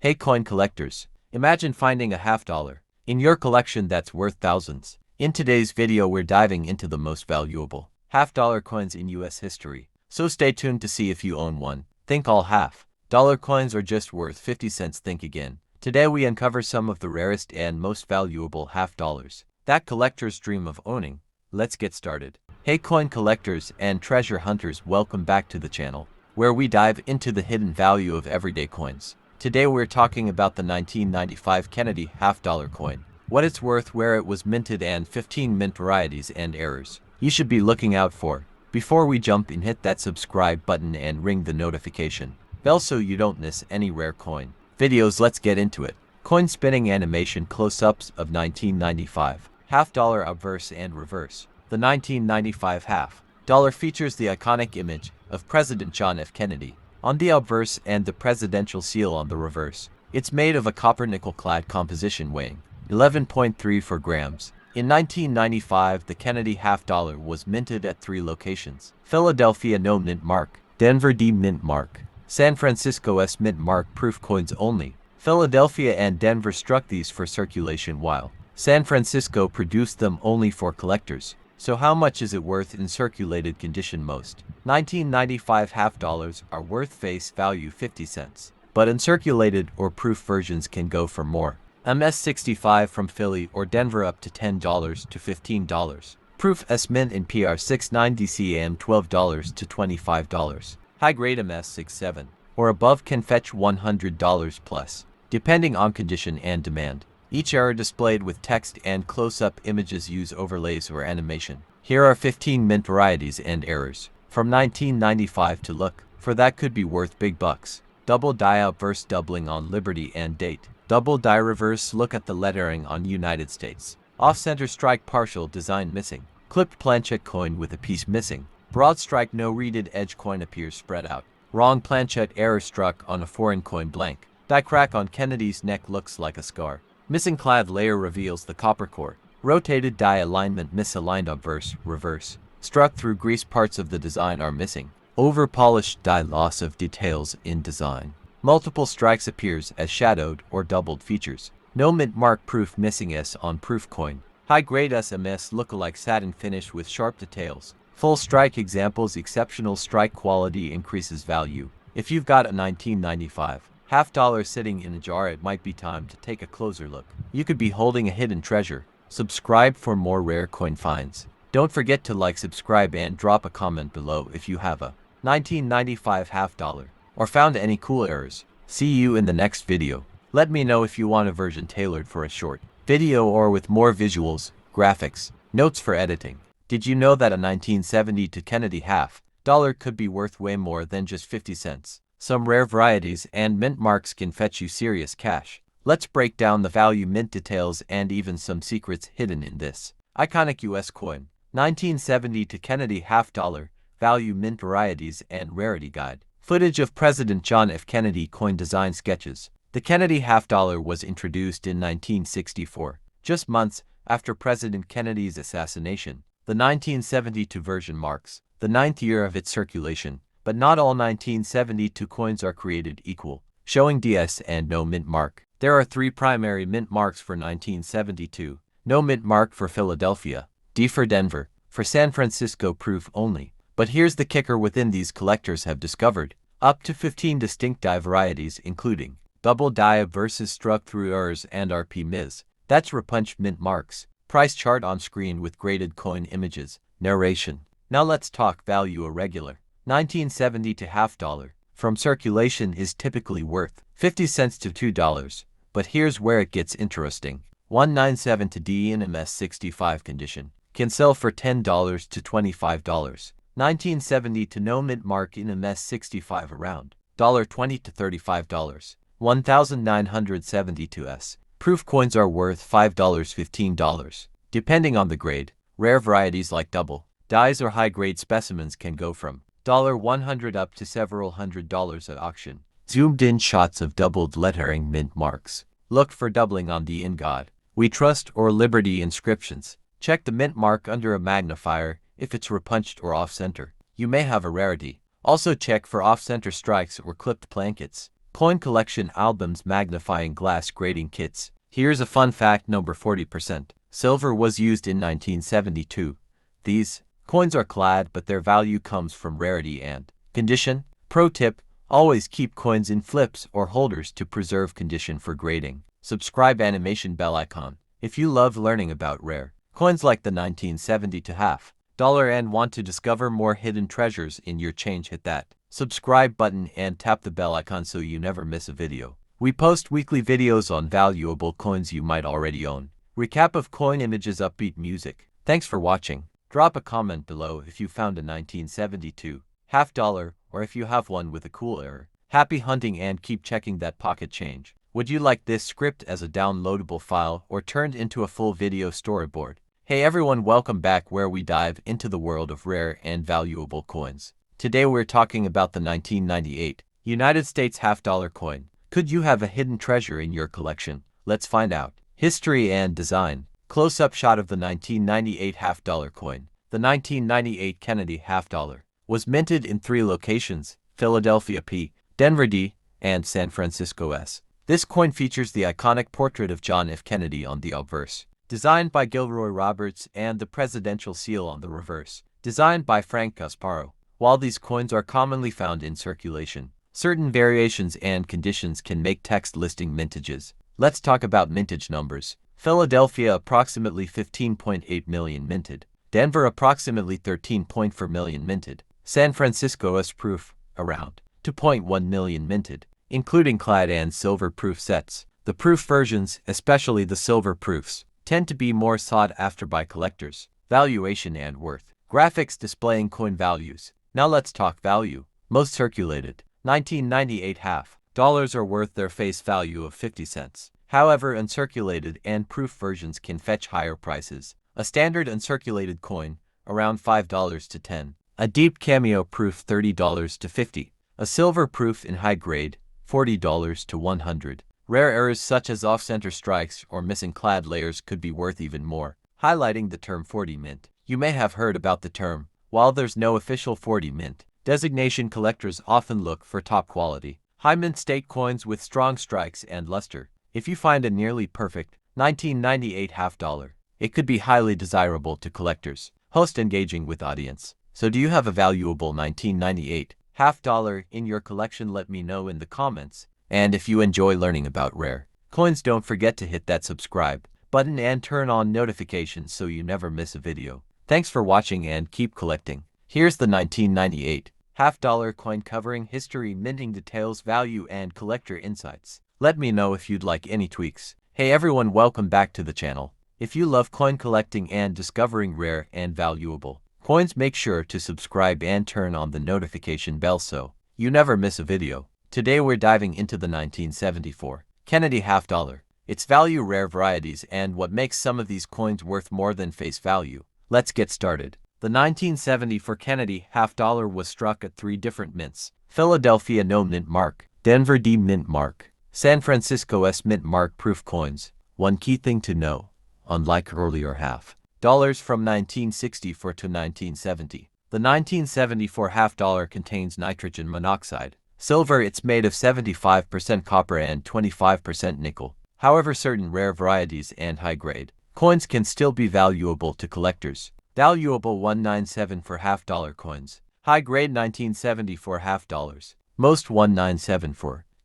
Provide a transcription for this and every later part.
Hey coin collectors, imagine finding a half dollar in your collection that's worth thousands. In today's video we're diving into the most valuable half-dollar coins in US history, so stay tuned to see if you own one. Think all half-dollar coins are just worth 50 cents? Think again. Today we uncover some of the rarest and most valuable half-dollars that collectors dream of owning. Let's get started. Hey coin collectors and treasure hunters, welcome back to the channel, where we dive into the hidden value of everyday coins. Today we're talking about the 1995 Kennedy half-dollar coin, what it's worth, where it was minted, and 15 mint varieties and errors you should be looking out for. Before we jump in, hit that subscribe button and ring the notification bell so you don't miss any rare coin videos. Let's get into it. Coin spinning animation close-ups of 1995 half-dollar obverse and reverse. The 1995 half-dollar features the iconic image of President John F. Kennedy on the obverse and the presidential seal on the reverse. It's made of a copper nickel-clad composition weighing 11.34 grams. In 1995, the Kennedy half-dollar was minted at 3 locations: Philadelphia no mint mark, Denver D mint mark, San Francisco S mint mark. Proof coins only. Philadelphia and Denver struck these for circulation, while San Francisco produced them only for collectors. So how much is it worth in circulated condition? Most 1995 half-dollars are worth face value 50 cents, but uncirculated or proof versions can go for more. MS65 from Philly or Denver up to $10 to $15. Proof S mint in PR 690 cm $12 to $25. High-grade MS67 or above can fetch $100 plus, depending on condition and demand. Each error displayed with text and close-up images use overlays or animation. Here are 15 mint varieties and errors from 1995 to look for that could be worth big bucks. Double die obverse, doubling on Liberty and date. Double die reverse, look at the lettering on United States. Off-center strike, partial design missing. Clipped planchette coin with a piece missing. Broad strike, no reeded edge, coin appears spread out. Wrong planchette, error struck on a foreign coin, blank. Die crack on Kennedy's neck, looks like a scar. Missing clad layer reveals the copper core. Rotated die alignment, misaligned obverse, reverse. Struck through grease, parts of the design are missing. Over-polished die, loss of details in design. Multiple strikes, appears as shadowed or doubled features. No mint mark. Proof missing S on proof coin. High-grade SMS lookalike satin finish with sharp details. Full strike examples. Exceptional strike quality increases value. If you've got a 1995 half-dollar sitting in a jar, it might be time to take a closer look. You could be holding a hidden treasure. Subscribe for more rare coin finds. Don't forget to like, subscribe, and drop a comment below if you have a 1995 half-dollar or found any cool errors. See you in the next video. Let me know if you want a version tailored for a short video or with more visuals, graphics, notes for editing. Did you know that a 1970 to Kennedy half-dollar could be worth way more than just 50 cents? Some rare varieties and mint marks can fetch you serious cash. Let's break down the value, mint details, and even some secrets hidden in this iconic US coin. 1970 to Kennedy half-dollar value, mint varieties, and rarity guide. Footage of President John F. Kennedy coin design sketches. The Kennedy half-dollar was introduced in 1964, just months after President Kennedy's assassination. The 1972 version marks the 9th year of its circulation. But not all 1972 coins are created equal, showing DS and no mint mark. There are 3 primary mint marks for 1972. No mint mark for Philadelphia, D for Denver, for San Francisco. Proof only. But here's the kicker: within these, collectors have discovered up to 15 distinct die varieties, including double die versus struck through errors and RP Ms. That's repunched mint marks. Price chart on screen with graded coin images. Narration. Now let's talk value. A regular 1970 to half-dollar from circulation is typically worth 50 cents to $2, but here's where it gets interesting. 197 to D in MS65 condition can sell for $10 to $25. 1970 to no mint mark in MS65 around $20 to $35. 1972 S proof coins are worth $5 $15, depending on the grade. Rare varieties like double dies or high-grade specimens can go from $100 up to several $100s at auction. Zoomed-in shots of doubled lettering mint marks. Look for doubling on the "In God We Trust" or "Liberty" inscriptions. Check the mint mark under a magnifier if it's repunched or off-center. You may have a rarity. Also check for off-center strikes or clipped plankets. Coin collection albums, magnifying glass grading kits. Here's a fun fact: number 40%. Silver was used in 1972. These coins are clad, but their value comes from rarity and condition. Pro tip: always keep coins in flips or holders to preserve condition for grading. Subscribe, animation bell icon. If you love learning about rare coins like the 1970 to half dollar and want to discover more hidden treasures in your change, hit that subscribe button and tap the bell icon so you never miss a video. We post weekly videos on valuable coins you might already own. Recap of coin images, upbeat music. Thanks for watching. Drop a comment below if you found a 1972 half dollar or if you have one with a cool error. Happy hunting and keep checking that pocket change. Would you like this script as a downloadable file or turned into a full video storyboard? Hey everyone, welcome back where we dive into the world of rare and valuable coins. Today we're talking about the 1998 United States half-dollar coin. Could you have a hidden treasure in your collection? Let's find out. History and design. Close-up shot of the 1998 half-dollar coin. The 1998 Kennedy half-dollar was minted in 3 locations: Philadelphia P, Denver D, and San Francisco S. This coin features the iconic portrait of John F. Kennedy on the obverse, designed by Gilroy Roberts, and the presidential seal on the reverse, designed by Frank Gasparo. While these coins are commonly found in circulation, certain variations and conditions can make text listing mintages. Let's talk about mintage numbers. Philadelphia approximately 15.8 million minted. Denver approximately 13.4 million minted. San Francisco S proof around 2.1 million minted, including clad and silver proof sets. The proof versions, especially the silver proofs, tend to be more sought after by collectors. Valuation and worth. Graphics displaying coin values. Now let's talk value. Most circulated. 1998 half dollars are worth their face value of 50 cents. However, uncirculated and proof versions can fetch higher prices. A standard uncirculated coin, around $5 to $10. A deep cameo proof, $30 to $50. A silver proof in high grade, $40 to $100. Rare errors such as off-center strikes or missing clad layers could be worth even more. Highlighting the term 40 mint. You may have heard about the term. While there's no official 40 mint designation, collectors often look for top quality, high mint state coins with strong strikes and luster. If you find a nearly perfect 1998 half dollar, it could be highly desirable to collectors. Host engaging with audience. So do you have a valuable 1998 half dollar in your collection? Let me know in the comments. And if you enjoy learning about rare coins, don't forget to hit that subscribe button and turn on notifications so you never miss a video. Thanks for watching and keep collecting. Here's the 1998 half dollar coin, covering history, minting details, value, and collector insights. Let me know if you'd like any tweaks. Hey everyone, welcome back to the channel. If you love coin collecting and discovering rare and valuable coins, make sure to subscribe and turn on the notification bell so you never miss a video. Today we're diving into the 1974 Kennedy half dollar, its value, rare varieties, and what makes some of these coins worth more than face value. Let's get started. The 1974 Kennedy half dollar was struck at 3 different mints: Philadelphia No mint mark, Denver D mint mark, San Francisco S mint mark proof coins. One key thing to know: unlike earlier half dollars from 1964 to 1970, the 1974 half dollar contains nitrogen monoxide. Silver, it's made of 75% copper and 25% nickel. However, certain rare varieties and high-grade coins can still be valuable to collectors. Valuable 197 half dollar coins. High-grade 1974 half dollars. Most 197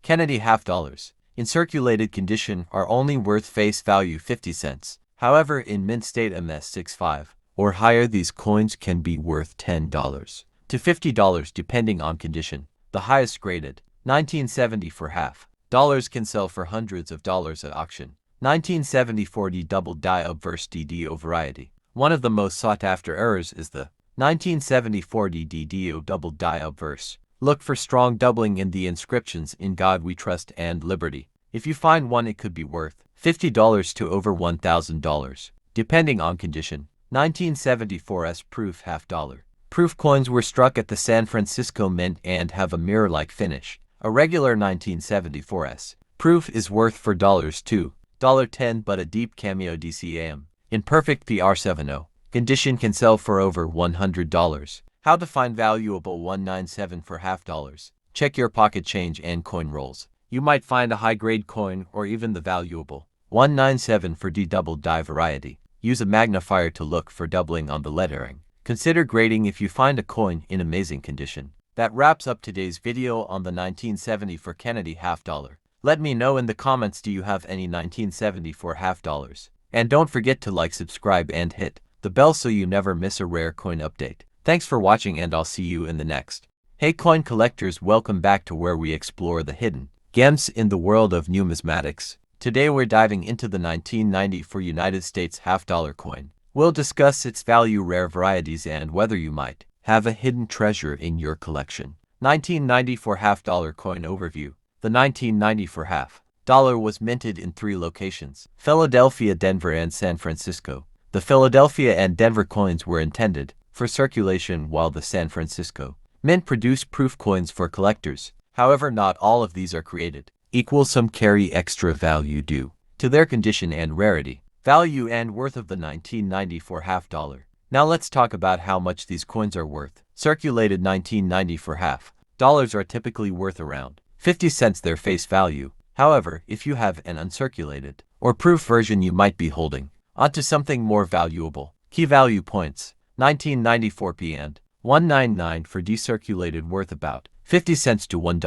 Kennedy half dollars in circulated condition are only worth face value 50 cents. However, in mint state MS65 or higher, these coins can be worth $10 to $50 depending on condition. The highest graded 1974 half dollars can sell for hundreds of dollars at auction. 1974 D double die obverse DDO variety. One of the most sought after errors is the 1974 D DDO double die obverse. Look for strong doubling in the inscriptions "In God We Trust" and "Liberty." If you find one, it could be worth $50 to over $1,000, depending on condition. 1974 S proof half dollar. Proof coins were struck at the San Francisco Mint and have a mirror-like finish. A regular 1974 S proof is worth $4 to $10, but a deep cameo DCAM in perfect PR70 condition can sell for over $100. How to find valuable 197 half dollars. Check your pocket change and coin rolls. you might find a high-grade coin or even the valuable 197 for D double die variety. Use a magnifier to look for doubling on the lettering. Consider grading if you find a coin in amazing condition. That wraps up today's video on the 1970 for Kennedy half dollar. Let me know in the comments, do you have any 1974 half dollars? And don't forget to like, subscribe and hit the bell so you never miss a rare coin update. Thanks for watching and I'll see you in the next. Hey coin collectors, welcome back to where we explore the hidden gems in the world of numismatics. Today we're diving into the 1990 for United States half dollar coin. We'll discuss its value, rare varieties, and whether you might have a hidden treasure in your collection. 1990 for half dollar coin overview. The 1990 for half dollar was minted in 3 locations: Philadelphia, Denver, and San Francisco. The Philadelphia and Denver coins were intended for circulation, while the San Francisco mint produced proof coins for collectors. However, not all of these are created equal. Some carry extra value due to their condition and rarity. Value and worth of the 1990 for half dollar. Now let's talk about how much these coins are worth. Circulated 1990 for half dollars are typically worth around 50 cents their face value. However, if you have an uncirculated or proof version, you might be holding onto something more valuable. Key value points: 1994 P and 199 for decirculated, worth about 50 cents to $1.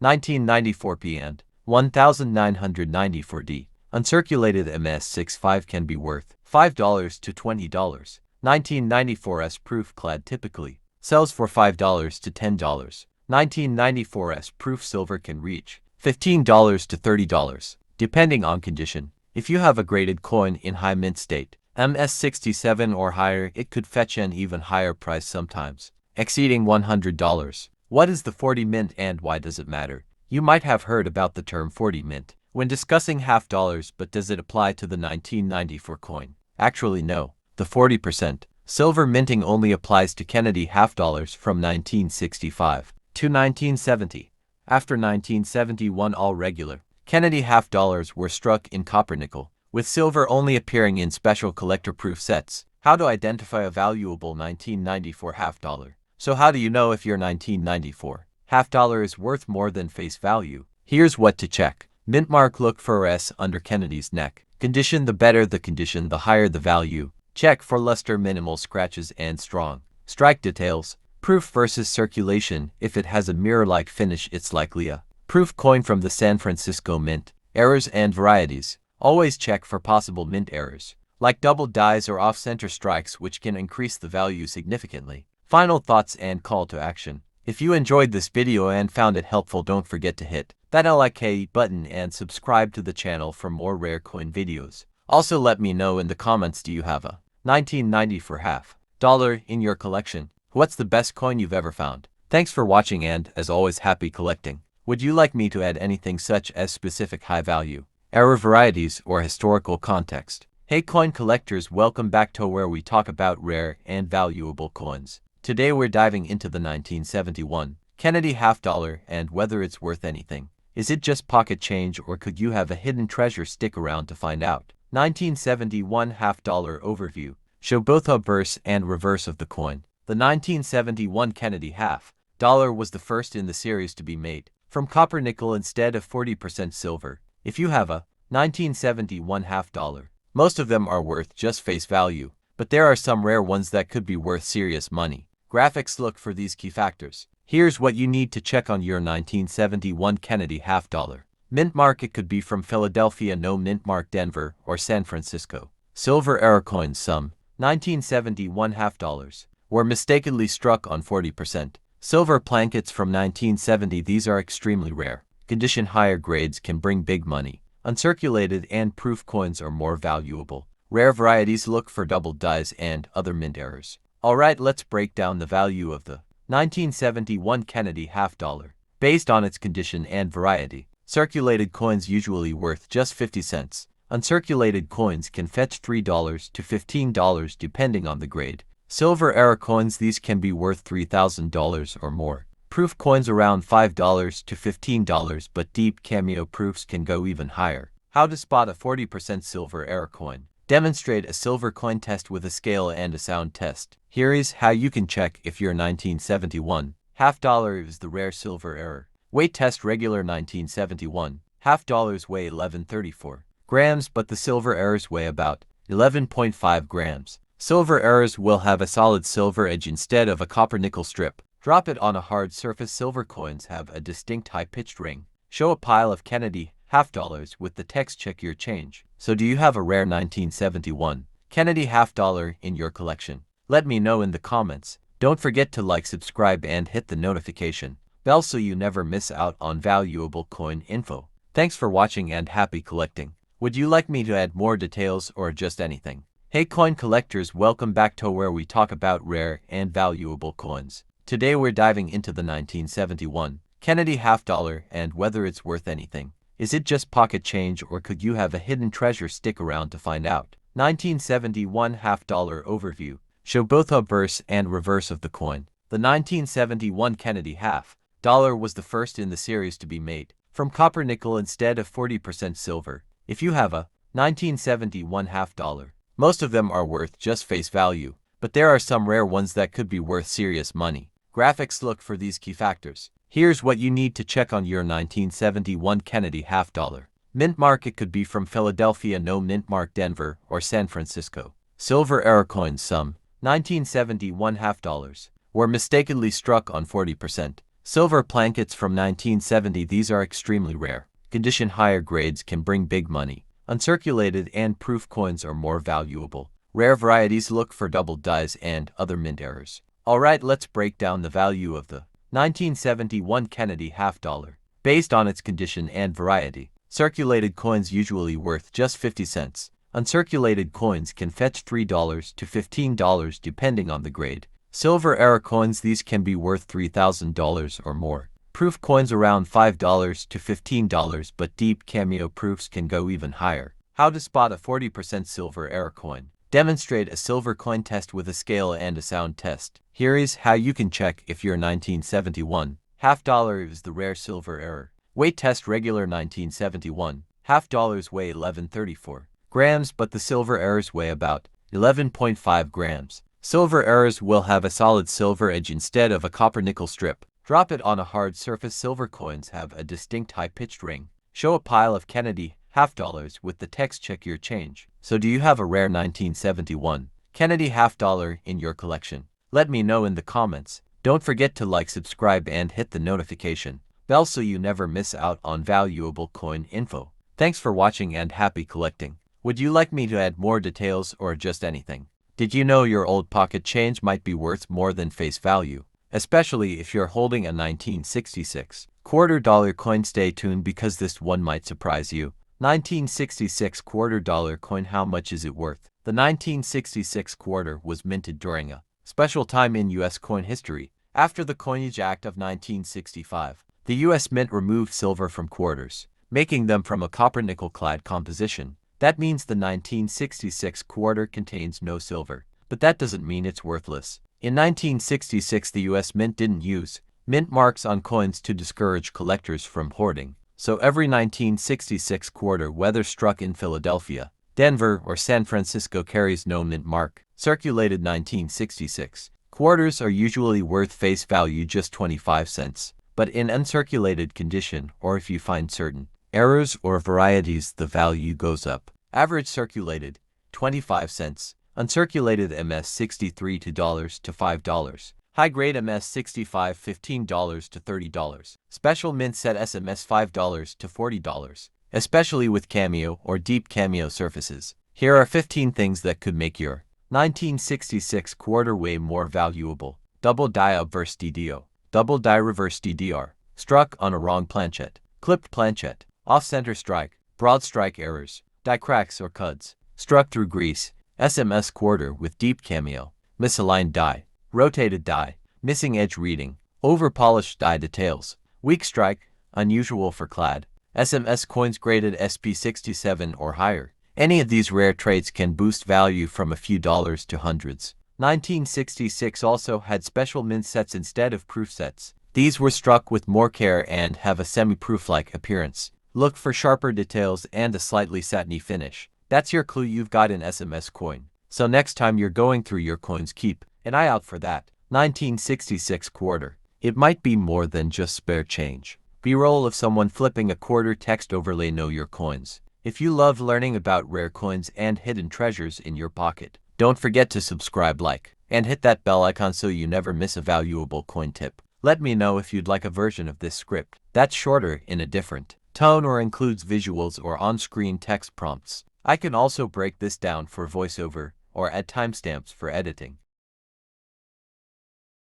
1994 P and 1990 for D uncirculated MS65 can be worth $5 to $20. 1994's proof clad typically sells for $5 to $10. 1994's proof silver can reach $15 to $30, depending on condition. If you have a graded coin in high mint state, MS67 or higher, it could fetch an even higher price, sometimes exceeding $100. What is the 40 mint and why does it matter? You might have heard about the term 40 mint when discussing half dollars, but does it apply to the 1994 coin? Actually, no. The 40% silver minting only applies to Kennedy half dollars from 1965 to 1970. After 1971, all regular Kennedy half dollars were struck in copper nickel, with silver only appearing in special collector proof sets. How to identify a valuable 1994 half dollar? So how do you know if your 1994 half dollar is worth more than face value? Here's what to check. Mint mark: look for S under Kennedy's neck. Condition: the better the condition, the higher the value. Check for luster, minimal scratches, and strong strike details. Proof versus circulation: if it has a mirror-like finish, it's likely a proof coin from the San Francisco Mint. Errors and varieties: always check for possible mint errors, like double dies or off-center strikes, which can increase the value significantly. Final thoughts and call to action: if you enjoyed this video and found it helpful, don't forget to hit that like button and subscribe to the channel for more rare coin videos. Also, let me know in the comments, do you have a 1990 for half dollar in your collection? What's the best coin you've ever found? Thanks for watching and, as always, happy collecting. Would you like me to add anything such as specific high value, error varieties, or historical context? Hey coin collectors, welcome back to where we talk about rare and valuable coins. Today we're diving into the 1971 Kennedy half dollar and whether it's worth anything. Is it just pocket change, or could you have a hidden treasure? Stick around to find out. 1971 half dollar overview. Show both obverse and reverse of the coin. The 1971 Kennedy half dollar was the first in the series to be made from copper nickel instead of 40% silver. If you have a 1971 half dollar, most of them are worth just face value, but there are some rare ones that could be worth serious money. Graphics: look for these key factors. Here's what you need to check on your 1971 Kennedy half dollar. Mint mark: it could be from Philadelphia. No mint mark: Denver or San Francisco. Silver error coins: some 1971 half dollars were mistakenly struck on 40% silver plankets from 1970. These are extremely rare. Condition: higher grades can bring big money. Uncirculated and proof coins are more valuable. Rare varieties: look for double dies and other mint errors. Alright, let's break down the value of the 1971 Kennedy half dollar based on its condition and variety. Circulated coins usually worth just 50 cents. Uncirculated coins can fetch $3 to $15 depending on the grade. Silver error coins: these can be worth $3,000 or more. Proof coins around $5 to $15, but deep cameo proofs can go even higher. How to spot a 40% silver error coin. Demonstrate a silver coin test with a scale and a sound test. Here is how you can check if your 1971 half dollar is the rare silver error. Weight test regular 1971. Half dollars weigh 1134 grams, but the silver errors weigh about 11.5 grams. Silver errors will have a solid silver edge instead of a copper nickel strip. Drop it on a hard surface. Silver coins have a distinct high-pitched ring. Show a pile of Kennedy half dollars with the text "check your change." So do you have a rare 1971 Kennedy half dollar in your collection? Let me know in the comments. Don't forget to like, subscribe, and hit the notification bell so you never miss out on valuable coin info. Thanks for watching and happy collecting. Would you like me to add more details or just anything? Hey coin collectors, welcome back to where we talk about rare and valuable coins. Today we're diving into the 1971 Kennedy half dollar and whether it's worth anything. Is it just pocket change or could you have a hidden treasure? Stick around to find out. 1971 half dollar overview. Show both obverse and reverse of the coin. The 1971 Kennedy half dollar was the first in the series to be made from copper nickel instead of 40% silver. If you have a 1971 half dollar, most of them are worth just face value, but there are some rare ones that could be worth serious money. Graphics. Look for these key factors. Here's what you need to check on your 1971 Kennedy half dollar. Mint mark. It could be from Philadelphia. No mint mark Denver or San Francisco. Silver error coins. Some 1971 half dollars were mistakenly struck on 40%. Silver plankets from 1970. These are extremely rare condition. Higher grades can bring big money. Uncirculated and proof coins are more valuable. Rare varieties. Look for double dies and other mint errors. Alright, let's break down the value of the 1971 Kennedy half dollar based on its condition and variety. Circulated coins usually worth just 50 cents. Uncirculated coins can fetch $3 to $15 depending on the grade. Silver error coins. These can be worth $3,000 or more. Proof coins around $5 to $15, but deep cameo proofs can go even higher. How to spot a 40% silver error coin. Demonstrate a silver coin test with a scale and a sound test. Here is how you can check if your 1971 half dollar is the rare silver error. Weight test regular 1971 half dollars weigh 1134 grams, but the silver errors weigh about 11.5 grams. Silver errors will have a solid silver edge instead of a copper nickel strip. Drop it on a hard surface. Silver coins have a distinct high-pitched ring. Show a pile of Kennedy half dollars with the text "check your change." So do you have a rare 1971 Kennedy half dollar in your collection? Let me know in the comments. Don't forget to like, subscribe, and hit the notification bell so you never miss out on valuable coin info. Thanks for watching and happy collecting. Would you like me to add more details or just anything? Did you know your old pocket change might be worth more than face value? Especially if you're holding a 1966 $quarter coin. Stay tuned because this one might surprise you. 1966 $quarter coin. How much is it worth? The 1966 quarter was minted during a special time in U.S. coin history. After the Coinage Act of 1965, the U.S. Mint removed silver from quarters, making them from a copper-nickel clad composition. That means the 1966 quarter contains no silver, but that doesn't mean it's worthless. In 1966, the U.S. Mint didn't use mint marks on coins to discourage collectors from hoarding. So every 1966 quarter, whether struck in Philadelphia, Denver, or San Francisco, carries no mint mark. Circulated 1966 quarters are usually worth face value just 25 cents. But in uncirculated condition, or if you find certain errors or varieties, the value goes up. Average circulated 25 cents. Uncirculated MS 63 to $5. High grade MS 65 $15 to $30. Special mint set SMS $5 to $40, especially with cameo or deep cameo surfaces. Here are 15 things that could make your 1966 quarter way more valuable. Double die obverse DDO. Double die reverse DDR. Struck on a wrong planchet. Clipped planchet. Off-center strike. Broad strike errors. Die cracks or cuds. Struck through grease. SMS quarter with deep cameo. Misaligned die. Rotated die. Missing edge reading. Over-polished die details. Weak strike. Unusual for clad. SMS coins graded SP67 or higher. Any of these rare traits can boost value from a few dollars to hundreds. 1966 also had special mint sets instead of proof sets. These were struck with more care and have a semi-proof-like appearance. Look for sharper details and a slightly satiny finish. That's your clue you've got an SMS coin. So next time you're going through your coins, keep an eye out for that 1966 quarter. It might be more than just spare change. B-roll of someone flipping a quarter, text overlay, know your coins. If you love learning about rare coins and hidden treasures in your pocket, don't forget to subscribe, like, and hit that bell icon so you never miss a valuable coin tip. Let me know if you'd like a version of this script that's shorter, in a different tone, or includes visuals or on-screen text prompts. I can also break this down for voiceover or add timestamps for editing.